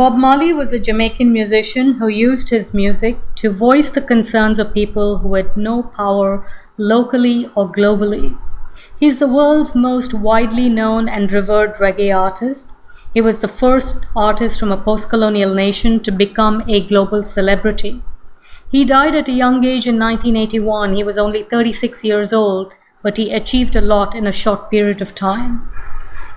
Bob Marley was a Jamaican musician who used his music to voice the concerns of people who had no power locally or globally. He is the world's most widely known and revered reggae artist. He was the first artist from a postcolonial nation to become a global celebrity. He died at a young age in 1981. He was only 36 years old, but he achieved a lot in a short period of time.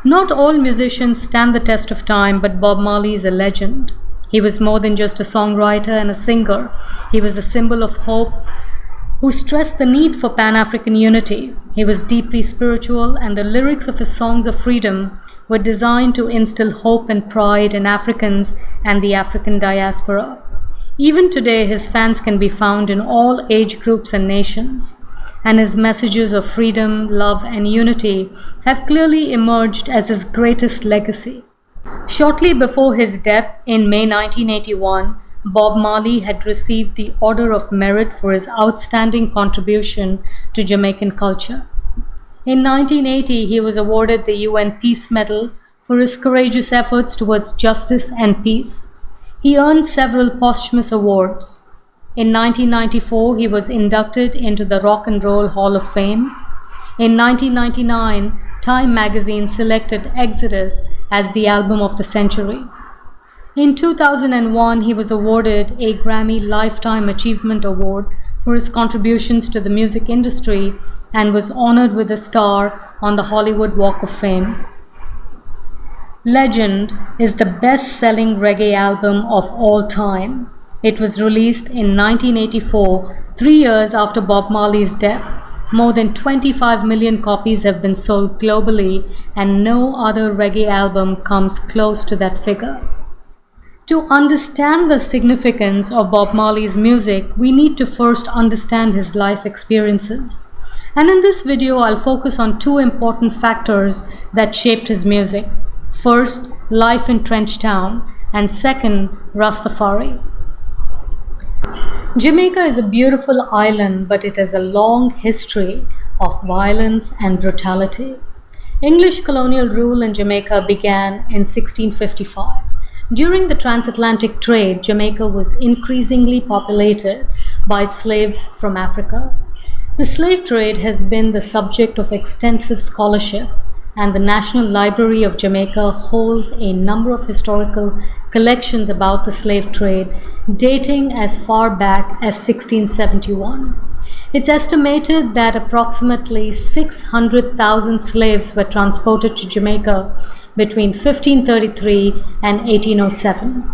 Not all musicians stand the test of time, but Bob Marley is a legend. He was more than just a songwriter and a singer. He was a symbol of hope who stressed the need for pan-African unity. He was deeply spiritual, and the lyrics of his songs of freedom were designed to instill hope and pride in Africans and the African diaspora. Even today, his fans can be found in all age groups and nations, and his messages of freedom, love, and unity have clearly emerged as his greatest legacy. Shortly before his death in May 1981, Bob Marley had received the Order of Merit for his outstanding contribution to Jamaican culture. In 1980, he was awarded the UN Peace Medal for his courageous efforts towards justice and peace. He earned several posthumous awards. In 1994, he was inducted into the Rock and Roll Hall of Fame. In 1999, Time magazine selected Exodus as the album of the century. In 2001, he was awarded a Grammy Lifetime Achievement Award for his contributions to the music industry and was honored with a star on the Hollywood Walk of Fame. Legend is the best-selling reggae album of all time. It was released in 1984, 3 years after Bob Marley's death. More than 25 million copies have been sold globally, and no other reggae album comes close to that figure. To understand the significance of Bob Marley's music, we need to first understand his life experiences. And in this video, I'll focus on two important factors that shaped his music. First, life in Trenchtown, and second, Rastafari. Jamaica is a beautiful island, but it has a long history of violence and brutality. English colonial rule in Jamaica began in 1655. During the transatlantic trade, Jamaica was increasingly populated by slaves from Africa. The slave trade has been the subject of extensive scholarship, and the National Library of Jamaica holds a number of historical collections about the slave trade dating as far back as 1671. It's estimated that approximately 600,000 slaves were transported to Jamaica between 1533 and 1807.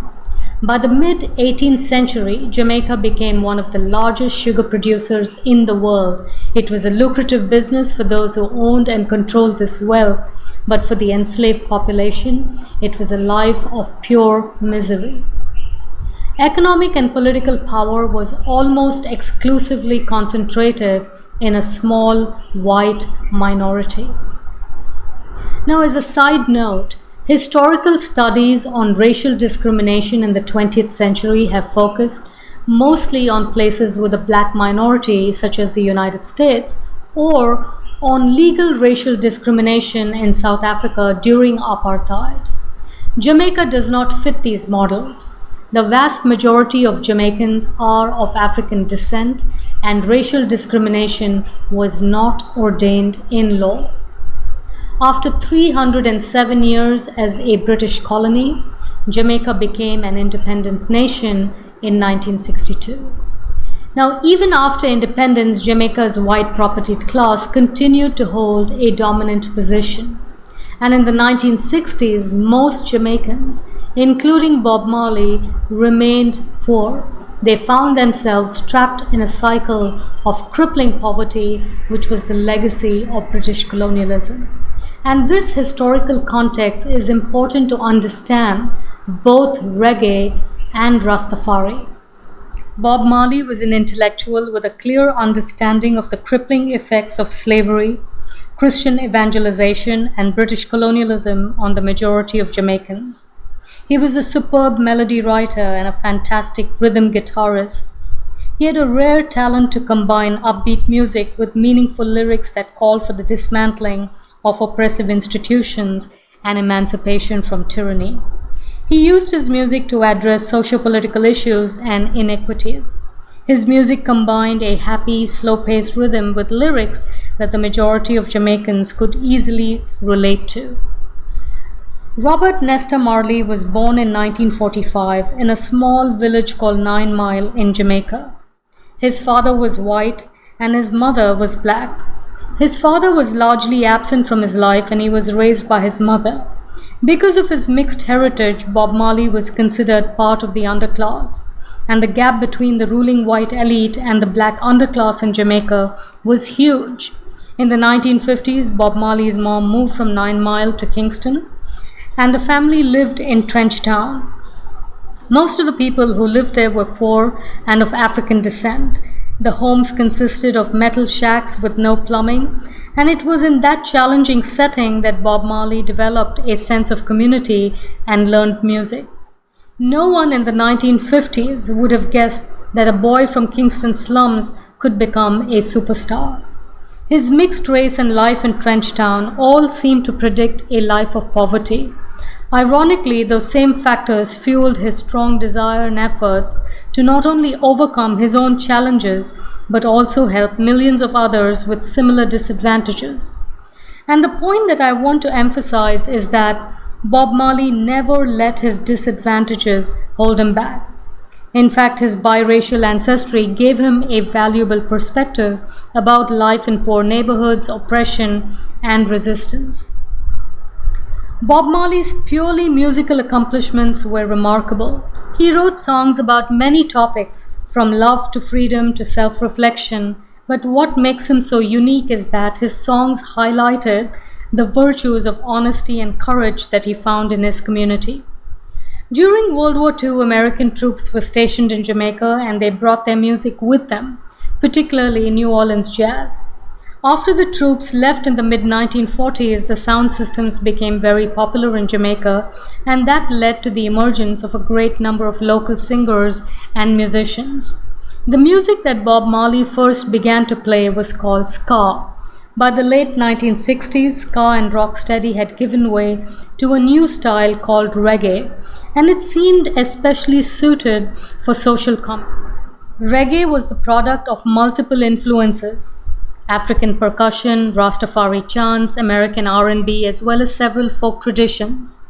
By the mid-18th century, Jamaica became one of the largest sugar producers in the world. It was a lucrative business for those who owned and controlled this wealth, but for the enslaved population, it was a life of pure misery. Economic and political power was almost exclusively concentrated in a small white minority. Now, as a side note, historical studies on racial discrimination in the 20th century have focused mostly on places with a black minority, such as the United States, or on legal racial discrimination in South Africa during apartheid. Jamaica does not fit these models. The vast majority of Jamaicans are of African descent, and racial discrimination was not ordained in law. After 307 years as a British colony, Jamaica became an independent nation in 1962. Now, even after independence, Jamaica's white propertied class continued to hold a dominant position. And in the 1960s, most Jamaicans, including Bob Marley, remained poor. They found themselves trapped in a cycle of crippling poverty, which was the legacy of British colonialism. And this historical context is important to understand both reggae and Rastafari. Bob Marley was an intellectual with a clear understanding of the crippling effects of slavery, Christian evangelization, and British colonialism on the majority of Jamaicans. He was a superb melody writer and a fantastic rhythm guitarist. He had a rare talent to combine upbeat music with meaningful lyrics that called for the dismantling of oppressive institutions and emancipation from tyranny. He used his music to address socio-political issues and inequities. His music combined a happy, slow-paced rhythm with lyrics that the majority of Jamaicans could easily relate to. Robert Nesta Marley was born in 1945 in a small village called 9 Mile in Jamaica. His father was white and his mother was black. His father was largely absent from his life and he was raised by his mother. Because of his mixed heritage, Bob Marley was considered part of the underclass, and the gap between the ruling white elite and the black underclass in Jamaica was huge. In the 1950s, Bob Marley's mom moved from 9 Mile to Kingston, and the family lived in Trenchtown. Most of the people who lived there were poor and of African descent. The homes consisted of metal shacks with no plumbing, and it was in that challenging setting that Bob Marley developed a sense of community and learned music. No one in the 1950s would have guessed that a boy from Kingston slums could become a superstar. His mixed race and life in Trenchtown all seemed to predict a life of poverty. Ironically, those same factors fueled his strong desire and efforts to not only overcome his own challenges, but also help millions of others with similar disadvantages. And the point that I want to emphasize is that Bob Marley never let his disadvantages hold him back. In fact, his biracial ancestry gave him a valuable perspective about life in poor neighborhoods, oppression, and resistance. Bob Marley's purely musical accomplishments were remarkable. He wrote songs about many topics, from love to freedom to self-reflection, but what makes him so unique is that his songs highlighted the virtues of honesty and courage that he found in his community. During World War II, American troops were stationed in Jamaica and they brought their music with them, particularly New Orleans jazz. After the troops left in the mid-1940s, the sound systems became very popular in Jamaica, and that led to the emergence of a great number of local singers and musicians. The music that Bob Marley first began to play was called ska. By the late 1960s, ska and rocksteady had given way to a new style called reggae, and it seemed especially suited for social commentary. Reggae was the product of multiple influences: African percussion, Rastafari chants, American R&B, as well as several folk traditions.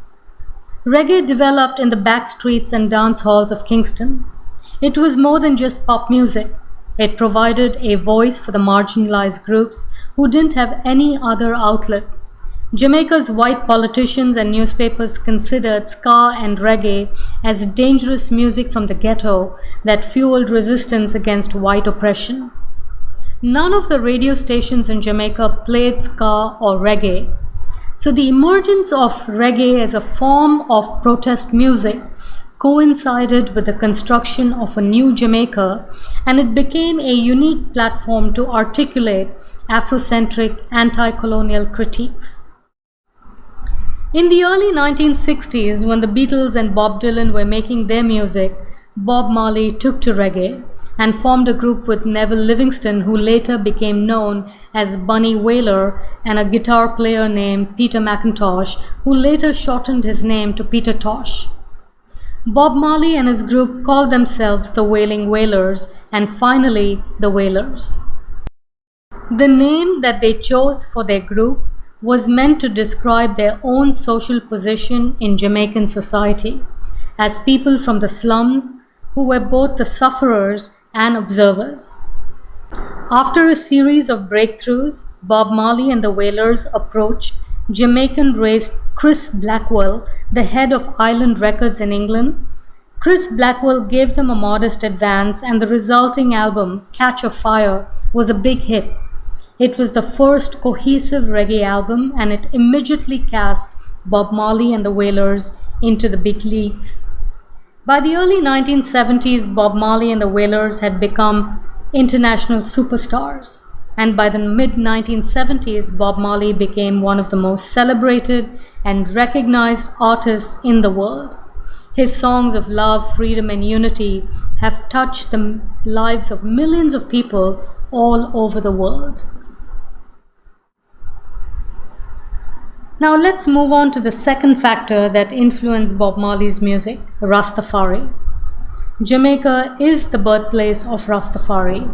Reggae developed in the back streets and dance halls of Kingston. It was more than just pop music. It provided a voice for the marginalized groups who didn't have any other outlet. Jamaica's white politicians and newspapers considered ska and reggae as dangerous music from the ghetto that fueled resistance against white oppression. None of the radio stations in Jamaica played ska or reggae. So the emergence of reggae as a form of protest music coincided with the construction of a new Jamaica, and it became a unique platform to articulate Afrocentric anti-colonial critiques. In the early 1960s, when the Beatles and Bob Dylan were making their music, Bob Marley took to reggae and formed a group with Neville Livingston, who later became known as Bunny Wailer, and a guitar player named Peter McIntosh, who later shortened his name to Peter Tosh. Bob Marley and his group called themselves the Wailing Wailers, and finally the Wailers. The name that they chose for their group was meant to describe their own social position in Jamaican society, as people from the slums who were both the sufferers and observers. After a series of breakthroughs, Bob Marley and the Wailers approached Jamaican-raised Chris Blackwell, the head of Island Records in England. Chris Blackwell gave them a modest advance, and the resulting album, Catch a Fire, was a big hit. It was the first cohesive reggae album, and it immediately cast Bob Marley and the Wailers into the big leagues. By the early 1970s, Bob Marley and the Wailers had become international superstars, and by the mid-1970s, Bob Marley became one of the most celebrated and recognized artists in the world. His songs of love, freedom, and unity have touched the lives of millions of people all over the world. Now let's move on to the second factor that influenced Bob Marley's music, Rastafari. Jamaica is the birthplace of Rastafari,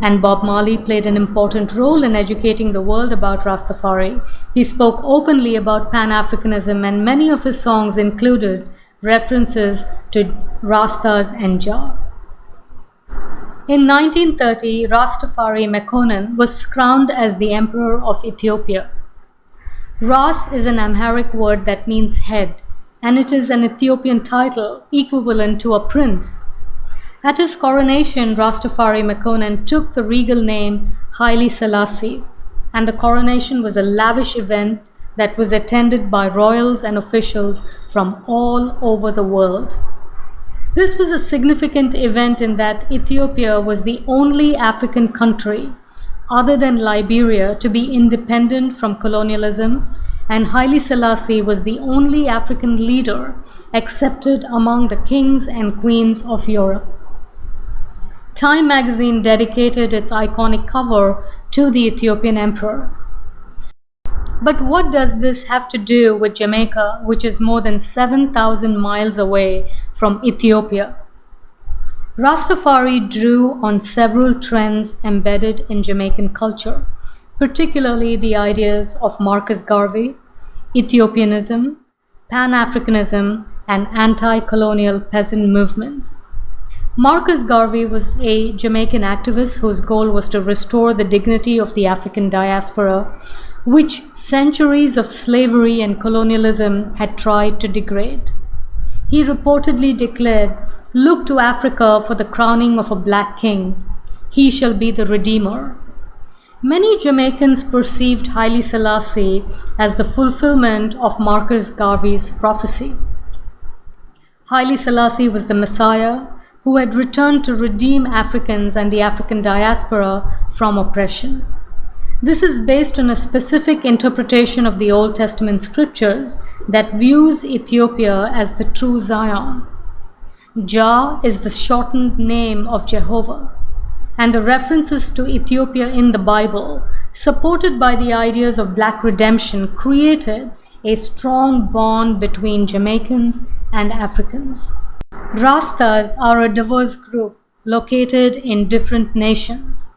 and Bob Marley played an important role in educating the world about Rastafari. He spoke openly about pan-africanism, and many of his songs included references to Rastas and Jah. In 1930, Rastafari Mekonnen was crowned as the Emperor of Ethiopia. Ras is an Amharic word that means head, and it is an Ethiopian title equivalent to a prince. At his coronation, Rastafari Mekonnen took the regal name Haile Selassie, and the coronation was a lavish event that was attended by royals and officials from all over the world. This was a significant event in that Ethiopia was the only African country other than Liberia to be independent from colonialism, and Haile Selassie was the only African leader accepted among the kings and queens of Europe. Time magazine dedicated its iconic cover to the Ethiopian emperor. But what does this have to do with Jamaica, which is more than 7,000 miles away from Ethiopia? Rastafari drew on several trends embedded in Jamaican culture, particularly the ideas of Marcus Garvey, Ethiopianism, pan-africanism, and anti-colonial peasant movements. Marcus Garvey was a Jamaican activist whose goal was to restore the dignity of the African diaspora, which centuries of slavery and colonialism had tried to degrade. He reportedly declared, "Look to Africa for the crowning of a black king. He shall be the redeemer." Many Jamaicans perceived Haile Selassie as the fulfillment of Marcus Garvey's prophecy. Haile Selassie was the Messiah who had returned to redeem Africans and the African diaspora from oppression. This is based on a specific interpretation of the Old Testament scriptures that views Ethiopia as the true Zion. Jah is the shortened name of Jehovah, and the references to Ethiopia in the Bible, supported by the ideas of black redemption, created a strong bond between Jamaicans and Africans. Rastas are a diverse group located in different nations.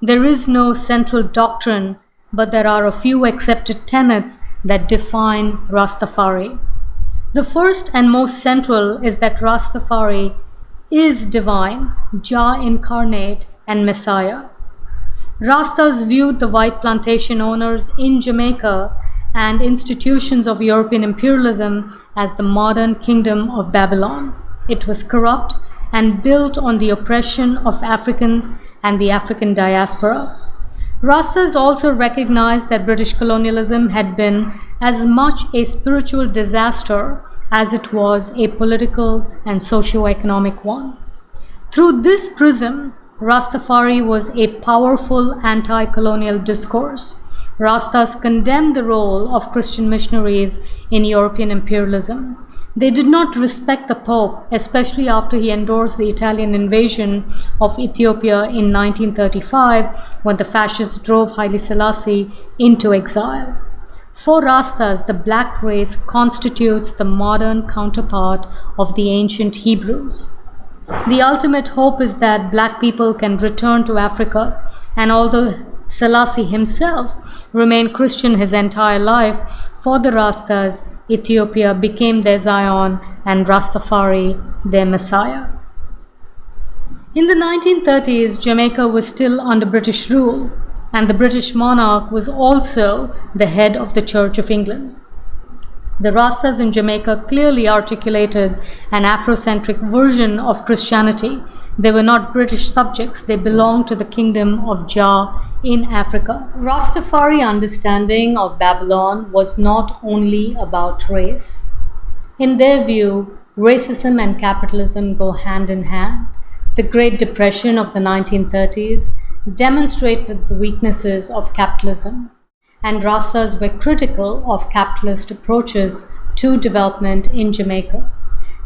There is no central doctrine, but there are a few accepted tenets that define Rastafari. The first and most central is that Rastafari is divine, Jah incarnate, and Messiah. Rastas viewed the white plantation owners in Jamaica and institutions of European imperialism as the modern kingdom of Babylon. It was corrupt and built on the oppression of Africans and the African diaspora. Rastas also recognized that British colonialism had been as much a spiritual disaster as it was a political and socio-economic one. Through this prism, Rastafari was a powerful anti-colonial discourse. Rastas condemned the role of Christian missionaries in European imperialism. They did not respect the Pope, especially after he endorsed the Italian invasion of Ethiopia in 1935, when the fascists drove Haile Selassie into exile. For Rastas, the black race constitutes the modern counterpart of the ancient Hebrews. The ultimate hope is that black people can return to Africa, and although Selassie himself remained Christian his entire life, for the Rastas, Ethiopia became their Zion and Rastafari their Messiah. In the 1930s, Jamaica was still under British rule, and the British monarch was also the head of the Church of England. The Rastas in Jamaica clearly articulated an Afrocentric version of Christianity. They were not British subjects, they belonged to the kingdom of Jah in Africa. Rastafari understanding of Babylon was not only about race. In their view, racism and capitalism go hand in hand. The Great Depression of the 1930s demonstrated the weaknesses of capitalism, and Rastas were critical of capitalist approaches to development in Jamaica.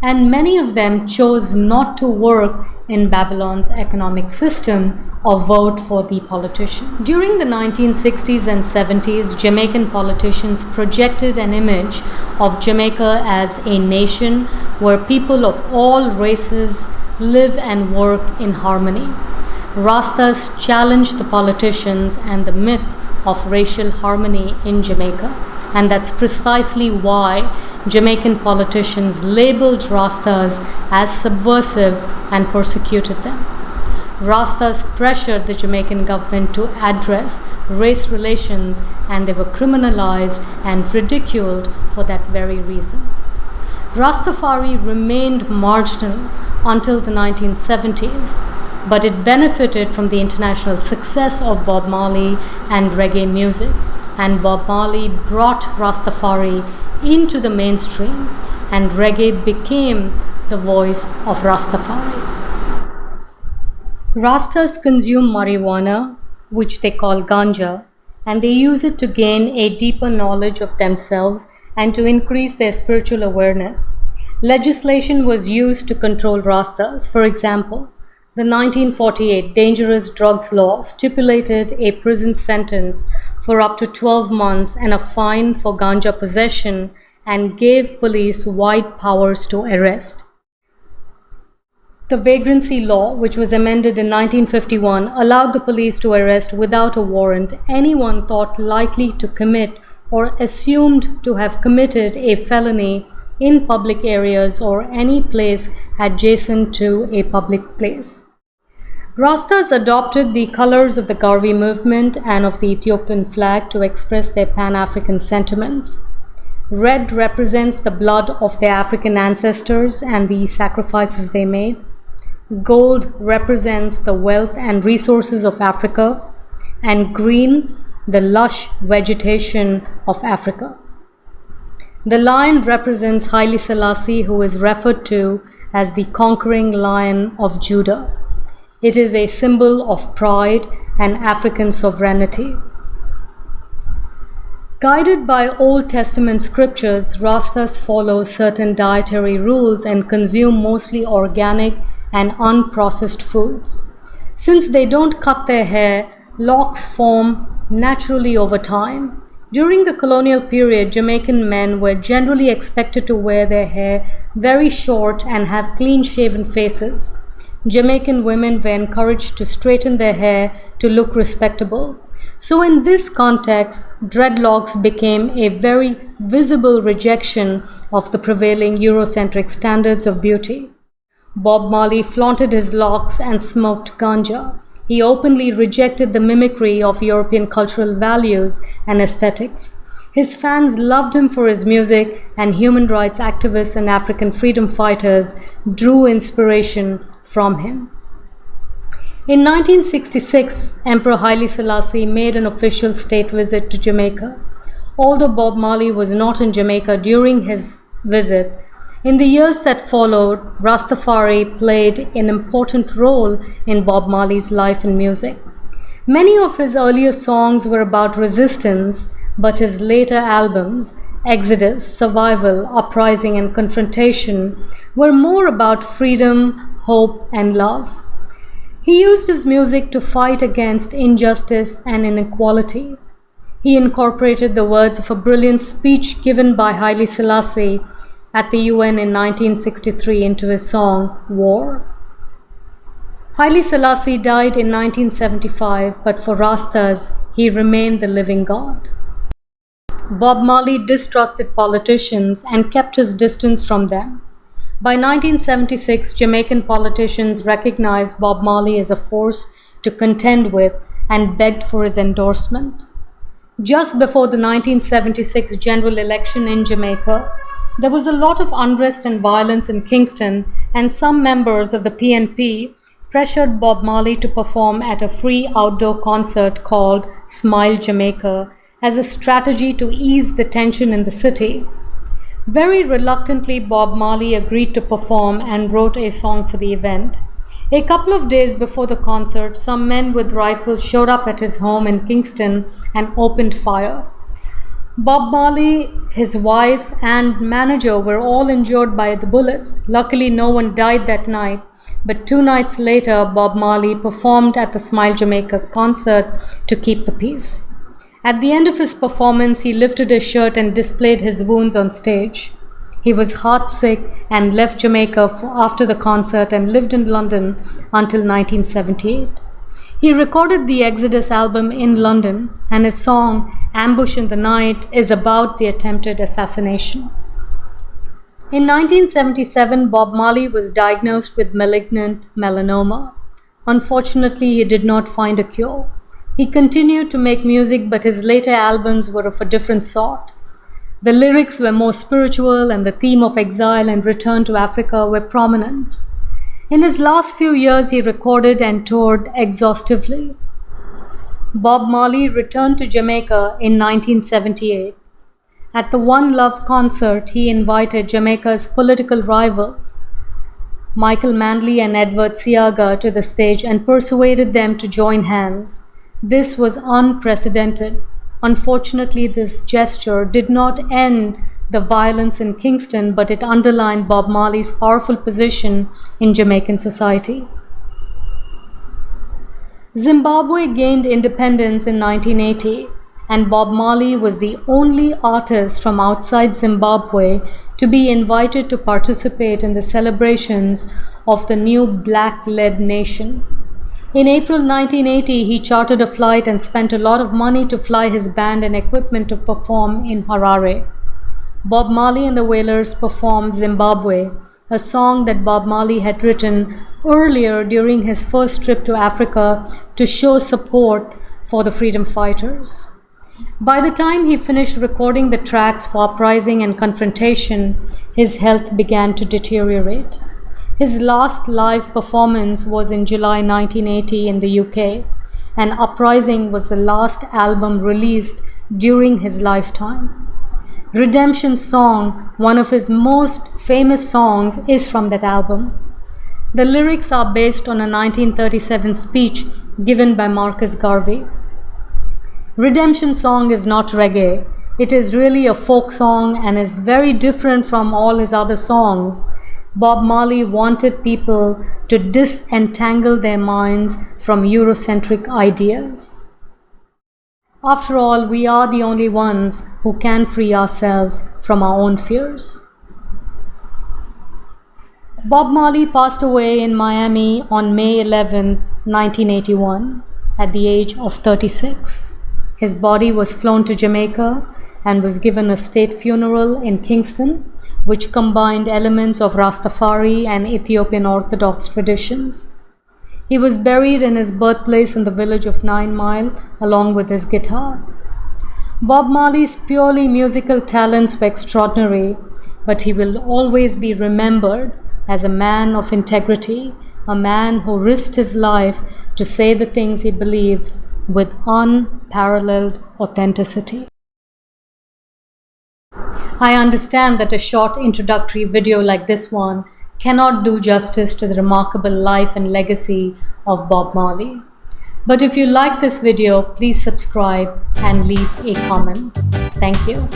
and many of them chose not to work in Babylon's economic system or vote for the politicians. During the 1960s and 70s, Jamaican politicians projected an image of Jamaica as a nation where people of all races live and work in harmony. Rastas challenged the politicians and the myth of racial harmony in Jamaica, and that's precisely why Jamaican politicians labeled Rastas as subversive and persecuted them. Rastas pressured the Jamaican government to address race relations, and they were criminalized and ridiculed for that very reason. Rastafari remained marginal until the 1970s, but it benefited from the international success of Bob Marley and reggae music, and Bob Marley brought Rastafari into the mainstream, and reggae became the voice of Rastafari. Rastas consume marijuana, which they call ganja, and they use it to gain a deeper knowledge of themselves and to increase their spiritual awareness. Legislation was used to control Rastas. For example, the 1948 Dangerous Drugs Law stipulated a prison sentence for up to 12 months and a fine for ganja possession, and gave police wide powers to arrest. The Vagrancy Law, which was amended in 1951, allowed the police to arrest without a warrant anyone thought likely to commit or assumed to have committed a felony in public areas or any place adjacent to a public place. Rastas adopted the colors of the Garvey movement and of the Ethiopian flag to express their Pan-African sentiments. Red represents the blood of their African ancestors and the sacrifices they made. Gold represents the wealth and resources of Africa, and green, the lush vegetation of Africa. The lion represents Haile Selassie, who is referred to as the conquering lion of Judah. It is a symbol of pride and African sovereignty. Guided by Old Testament scriptures, Rastas follow certain dietary rules and consume mostly organic and unprocessed foods. Since they don't cut their hair, locks form naturally over time. During the colonial period, Jamaican men were generally expected to wear their hair very short and have clean-shaven faces. Jamaican women were encouraged to straighten their hair to look respectable. So in this context, dreadlocks became a very visible rejection of the prevailing Eurocentric standards of beauty. Bob Marley flaunted his locks and smoked ganja. He openly rejected the mimicry of European cultural values and aesthetics. His fans loved him for his music, and human rights activists and African freedom fighters drew inspiration from him. In 1966, Emperor Haile Selassie made an official state visit to Jamaica. Although Bob Marley was not in Jamaica during his visit, in the years that followed, Rastafari played an important role in Bob Marley's life and music. Many of his earlier songs were about resistance, but his later albums, Exodus, Survival, Uprising, and Confrontation, were more about freedom, hope, and love. He used his music to fight against injustice and inequality. He incorporated the words of a brilliant speech given by Haile Selassie at the UN in 1963 into his song, War. Haile Selassie died in 1975, but for Rastas, he remained the living God. Bob Marley distrusted politicians and kept his distance from them. By 1976, Jamaican politicians recognized Bob Marley as a force to contend with and begged for his endorsement. Just before the 1976 general election in Jamaica, there was a lot of unrest and violence in Kingston, and some members of the PNP pressured Bob Marley to perform at a free outdoor concert called Smile Jamaica as a strategy to ease the tension in the city. Very reluctantly, Bob Marley agreed to perform and wrote a song for the event. A couple of days before the concert, some men with rifles showed up at his home in Kingston and opened fire. Bob Marley, his wife, and manager were all injured by the bullets. Luckily, no one died that night, but 2 nights later, Bob Marley performed at the Smile Jamaica concert to keep the peace. At the end of his performance, he lifted his shirt and displayed his wounds on stage. He was heartsick and left Jamaica after the concert and lived in London until 1978. He recorded the Exodus album in London, and his song Ambush in the Night is about the attempted assassination. In 1977, Bob Marley was diagnosed with malignant melanoma. Unfortunately, he did not find a cure. He continued to make music, but his later albums were of a different sort. The lyrics were more spiritual, and the theme of exile and return to Africa were prominent. In his last few years, he recorded and toured exhaustively. Bob Marley returned to Jamaica in 1978. At the One Love concert, he invited Jamaica's political rivals, Michael Manley and Edward Seaga, to the stage and persuaded them to join hands. This was unprecedented. Unfortunately, this gesture did not end the violence in Kingston, but it underlined Bob Marley's powerful position in Jamaican society. Zimbabwe gained independence in 1980, and Bob Marley was the only artist from outside Zimbabwe to be invited to participate in the celebrations of the new black-led nation. In April 1980, he chartered a flight and spent a lot of money to fly his band and equipment to perform in Harare. Bob Marley and the Wailers performed Zimbabwe, a song that Bob Marley had written earlier during his first trip to Africa to show support for the freedom fighters. By the time he finished recording the tracks for Uprising and Confrontation, his health began to deteriorate. His last live performance was in July 1980 in the UK, and Uprising was the last album released during his lifetime. Redemption Song, one of his most famous songs, is from that album. The lyrics are based on a 1937 speech given by Marcus Garvey. Redemption Song is not reggae. It is really a folk song and is very different from all his other songs. Bob Marley wanted people to disentangle their minds from Eurocentric ideas. After all, we are the only ones who can free ourselves from our own fears. Bob Marley passed away in Miami on May 11, 1981, at the age of 36. His body was flown to Jamaica and was given a state funeral in Kingston, which combined elements of Rastafari and Ethiopian Orthodox traditions. He was buried in his birthplace in the village of 9 Mile, along with his guitar. Bob Marley's purely musical talents were extraordinary, but he will always be remembered as a man of integrity, a man who risked his life to say the things he believed with unparalleled authenticity. I understand that a short introductory video like this one cannot do justice to the remarkable life and legacy of Bob Marley. But if you like this video, please subscribe and leave a comment. Thank you.